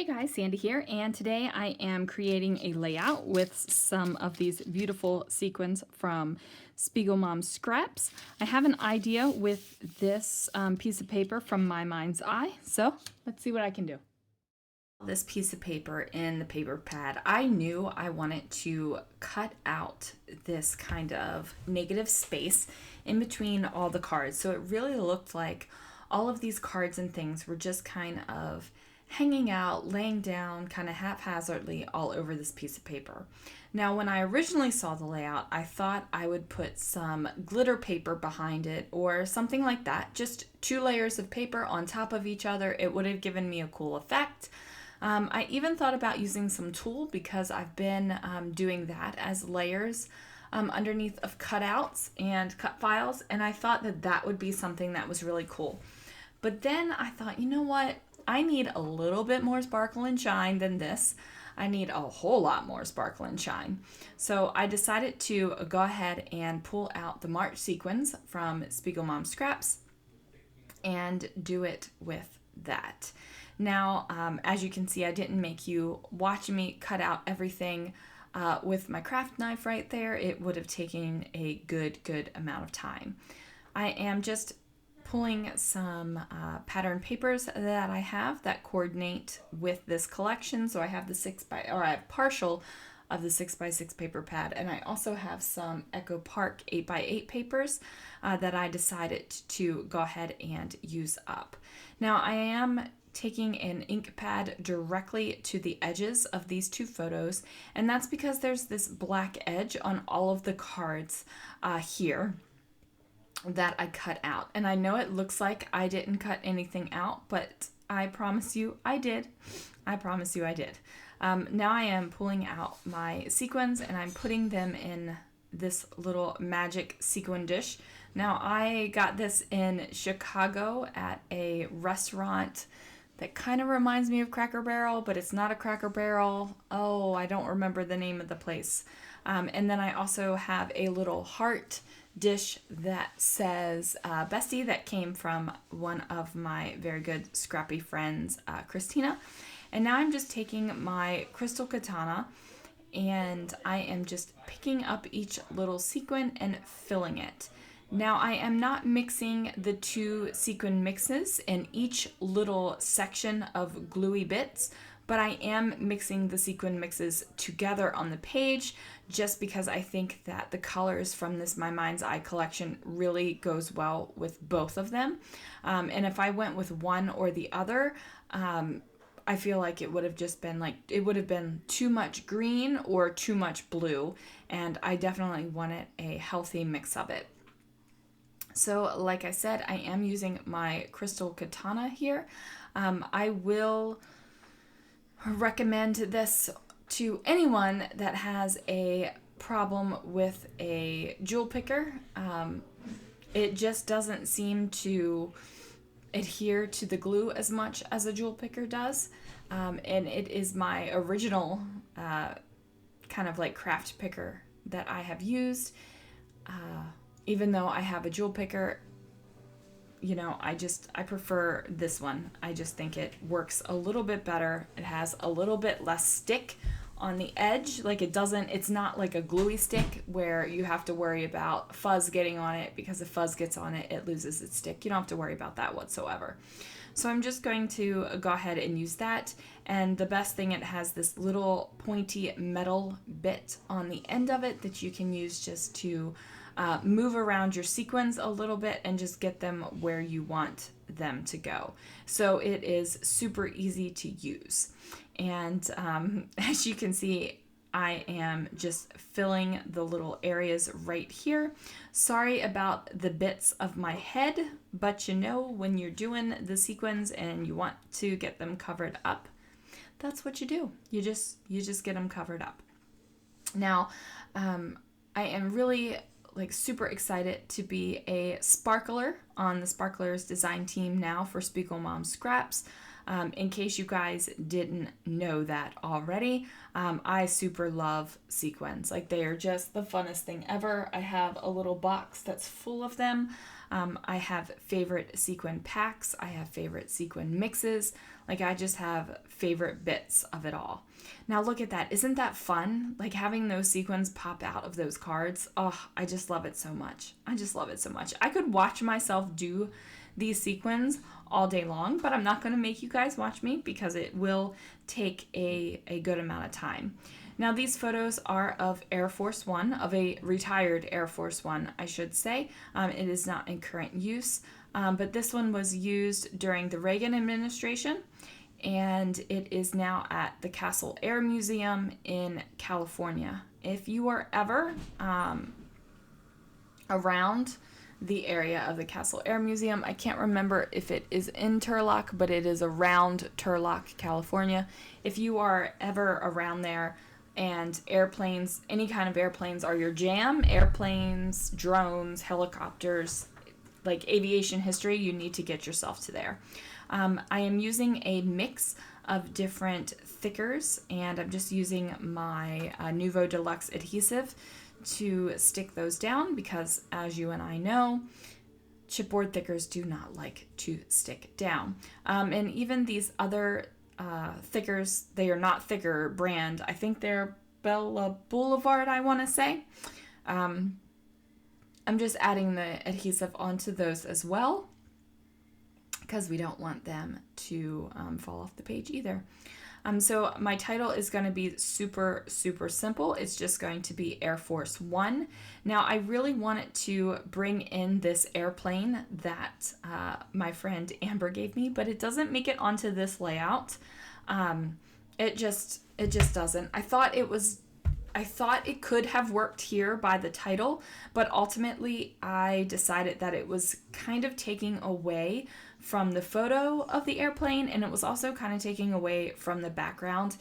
Hey guys, Sandy here, and today I am creating a layout with some of these beautiful sequins from SpiegelMom Scraps. I have an idea with this piece of paper from my mind's eye, so let's see what I can do. This piece of paper in the paper pad, I knew I wanted to cut out this kind of negative space in between all the cards, so it really looked like all of these cards and things were just kind of hanging out, laying down kind of haphazardly all over this piece of paper. Now, when I originally saw the layout, I thought I would put some glitter paper behind it or something like that, just 2 layers of paper on top of each other. It would have given me a cool effect. I even thought about using some tulle because I've been doing that as layers underneath of cutouts and cut files, and I thought that that would be something that was really cool. But then I thought, you know what? I need a little bit more sparkle and shine than this. I need a whole lot more sparkle and shine. So I decided to go ahead and pull out the March sequins from SpiegelMom Scraps and do it with that. Now, as you can see, I didn't make you watch me cut out everything with my craft knife right there. It would have taken a good amount of time. I am just pulling some pattern papers that I have that coordinate with this collection. So I have I have partial of the 6x6 paper pad, and I also have some Echo Park 8x8 papers that I decided to go ahead and use up. Now I am taking an ink pad directly to the edges of these 2 photos, and that's because there's this black edge on all of the cards here that I cut out. And I know it looks like I didn't cut anything out, but I promise you I did. I promise you I did. Now I am pulling out my sequins and I'm putting them in this little magic sequin dish. Now I got this in Chicago at a restaurant that kind of reminds me of Cracker Barrel, but it's not a Cracker Barrel. Oh, I don't remember the name of the place. And then I also have a little heart dish that says Bestie, that came from one of my very good scrappy friends, Christina. And now I'm just taking my crystal katana and I am just picking up each little sequin and filling it. Now I am not mixing the 2 sequin mixes in each little section of gluey bits, but I am mixing the sequin mixes together on the page just because I think that the colors from this My Mind's Eye collection really goes well with both of them. And if I went with one or the other, I feel like it would have just been it would have been too much green or too much blue, and I definitely wanted a healthy mix of it. So like I said, I am using my crystal katana here. I will recommend this to anyone that has a problem with a jewel picker. It just doesn't seem to adhere to the glue as much as a jewel picker does. And it is my original kind of like craft picker that I have used. Even though I have a jewel picker, you know, I prefer this one. I just think it works a little bit better. It has a little bit less stick on the edge. Like it's not like a gluey stick where you have to worry about fuzz getting on it, because if fuzz gets on it, it loses its stick. You don't have to worry about that whatsoever. So I'm just going to go ahead and use that. And the best thing, it has this little pointy metal bit on the end of it that you can use just to move around your sequins a little bit and just get them where you want them to go. So it is super easy to use. And as you can see, I am just filling the little areas right here. Sorry about the bits of my head, but you know, when you're doing the sequins and you want to get them covered up, that's what you do. You just get them covered up. Now, I am really super excited to be a sparkler on the Sparklers design team now for SpiegelMom Scraps. In case you guys didn't know that already, I super love sequins. Like, they are just the funnest thing ever. I have a little box that's full of them. I have favorite sequin packs. I have favorite sequin mixes. Like, I just have favorite bits of it all. Now look at that. Isn't that fun? Like, having those sequins pop out of those cards. Oh, I just love it so much. I just love it so much. I could watch myself do these sequins all day long, but I'm not going to make you guys watch me because it will take a good amount of time. Now, these photos are of Air Force One, of a retired Air Force One, I should say. It is not in current use, but this one was used during the Reagan administration, and it is now at the Castle Air Museum in California. If you are ever around the area of the Castle Air Museum, I can't remember if it is in Turlock, but it is around Turlock, California. If you are ever around there and airplanes, any kind of airplanes are your jam, airplanes, drones, helicopters, like aviation history, you need to get yourself to there. I am using a mix of different thickers, and I'm just using my Nuvo Deluxe adhesive to stick those down because, as you and I know, chipboard thickers do not like to stick down. And even these other thickers, they are not thicker brand. I think they're Bella Boulevard, I want to say. I'm just adding the adhesive onto those as well because we don't want them to fall off the page either. So my title is going to be super, super simple. It's just going to be Air Force One. Now, I really wanted to bring in this airplane that my friend Amber gave me, but it doesn't make it onto this layout. It just doesn't. I thought it could have worked here by the title, but ultimately I decided that it was kind of taking away from the photo of the airplane, and it was also kind of taking away from the background.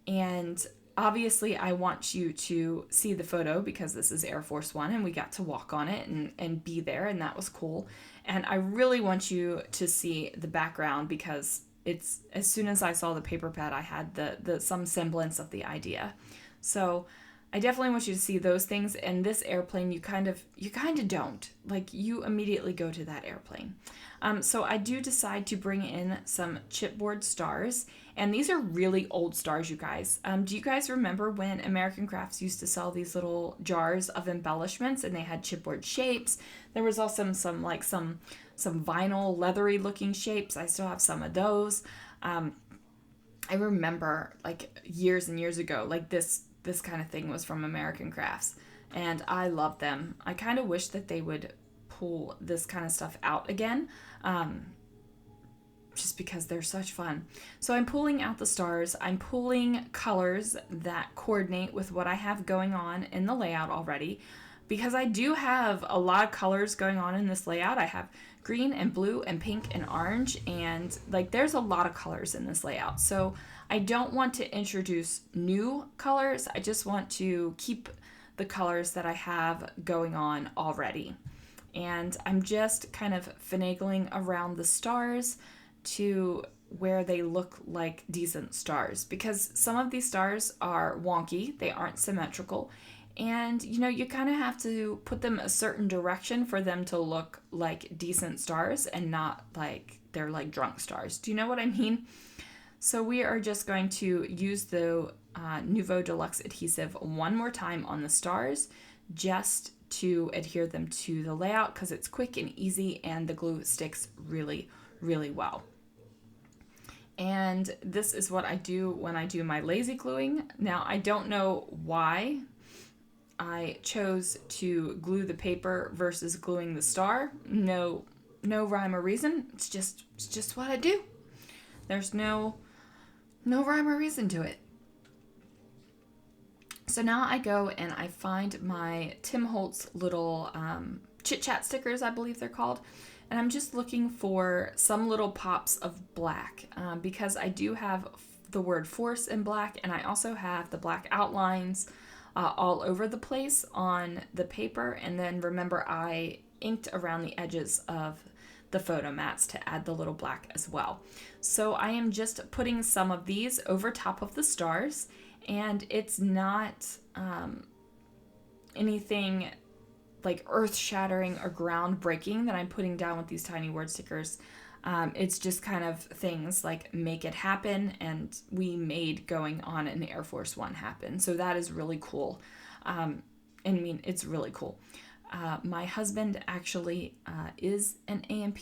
And obviously I want you to see the photo because this is Air Force One and we got to walk on it and be there, and that was cool. And I really want you to see the background because it's, as soon as I saw the paper pad, I had the some semblance of the idea. So I definitely want you to see those things. And this airplane, you kind of don't. Like, you immediately go to that airplane. So I do decide to bring in some chipboard stars. And these are really old stars, you guys. Do you guys remember when American Crafts used to sell these little jars of embellishments and they had chipboard shapes? There was also some vinyl leathery looking shapes. I still have some of those. I remember, like, years and years ago, like this kind of thing was from American Crafts, and I love them. I kind of wish that they would pull this kind of stuff out again, just because they're such fun. So I'm pulling out the stars. I'm pulling colors that coordinate with what I have going on in the layout already, because I do have a lot of colors going on in this layout. I have green and blue and pink and orange, and like, there's a lot of colors in this layout. So I don't want to introduce new colors. I just want to keep the colors that I have going on already. And I'm just kind of finagling around the stars to where they look like decent stars, because some of these stars are wonky. They aren't symmetrical. And, you know, you kind of have to put them a certain direction for them to look like decent stars and not like they're like drunk stars. Do you know what I mean? So we are just going to use the Nuvo Deluxe adhesive one more time on the stars just to adhere them to the layout, because it's quick and easy and the glue sticks really, really well. And this is what I do when I do my lazy gluing. Now, I don't know why I chose to glue the paper versus gluing the star. No rhyme or reason. It's just what I do. There's no rhyme or reason to it. So now I go and I find my Tim Holtz little chit chat stickers, I believe they're called. And I'm just looking for some little pops of black because I do have the word force in black, and I also have the black outlines all over the place on the paper. And then remember, I inked around the edges of the photo mats to add the little black as well. So I am just putting some of these over top of the stars, and it's not anything like earth-shattering or groundbreaking that I'm putting down with these tiny word stickers. It's just kind of things like make it happen, and we made going on an Air Force One happen. So that is really cool. I mean, it's really cool. My husband actually is an AMP.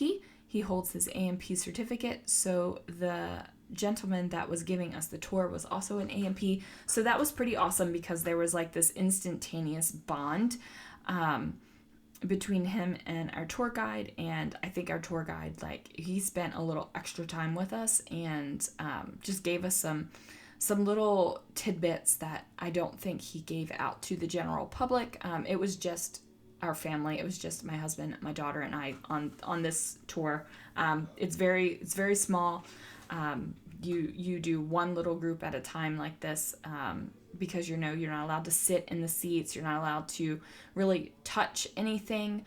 He holds his AMP certificate. So the gentleman that was giving us the tour was also an AMP. So that was pretty awesome because there was like this instantaneous bond between him and our tour guide. And I think our tour guide, like, he spent a little extra time with us and just gave us some little tidbits that I don't think he gave out to the general public. It was just our family. It was just my husband, my daughter, and I on this tour. It's very small. You do one little group at a time like this, because you're not allowed to sit in the seats. You're not allowed to really touch anything,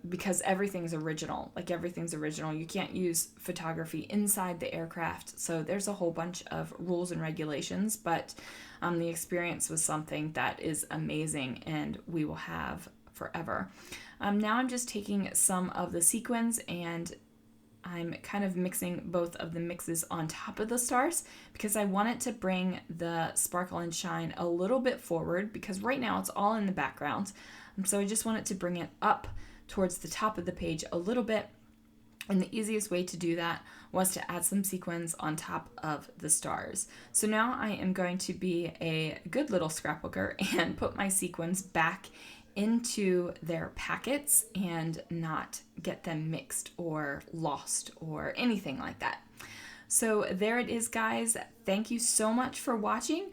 because everything's original. Like, everything's original. You can't use photography inside the aircraft. So there's a whole bunch of rules and regulations, but the experience was something that is amazing and we will have forever. Now I'm just taking some of the sequins and I'm kind of mixing both of the mixes on top of the stars because I want it to bring the sparkle and shine a little bit forward, because right now it's all in the background. So I just want it to bring it up towards the top of the page a little bit. And the easiest way to do that was to add some sequins on top of the stars. So now I am going to be a good little scrapbooker and put my sequins back into their packets and not get them mixed or lost or anything like that. So there it is, guys. Thank you so much for watching.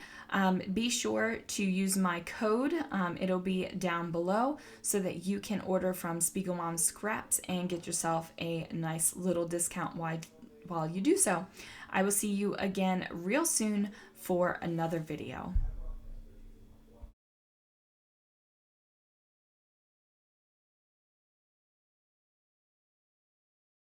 Be sure to use my code. It'll be down below so that you can order from SpiegelMom Scraps and get yourself a nice little discount while you do so. I will see you again real soon for another video.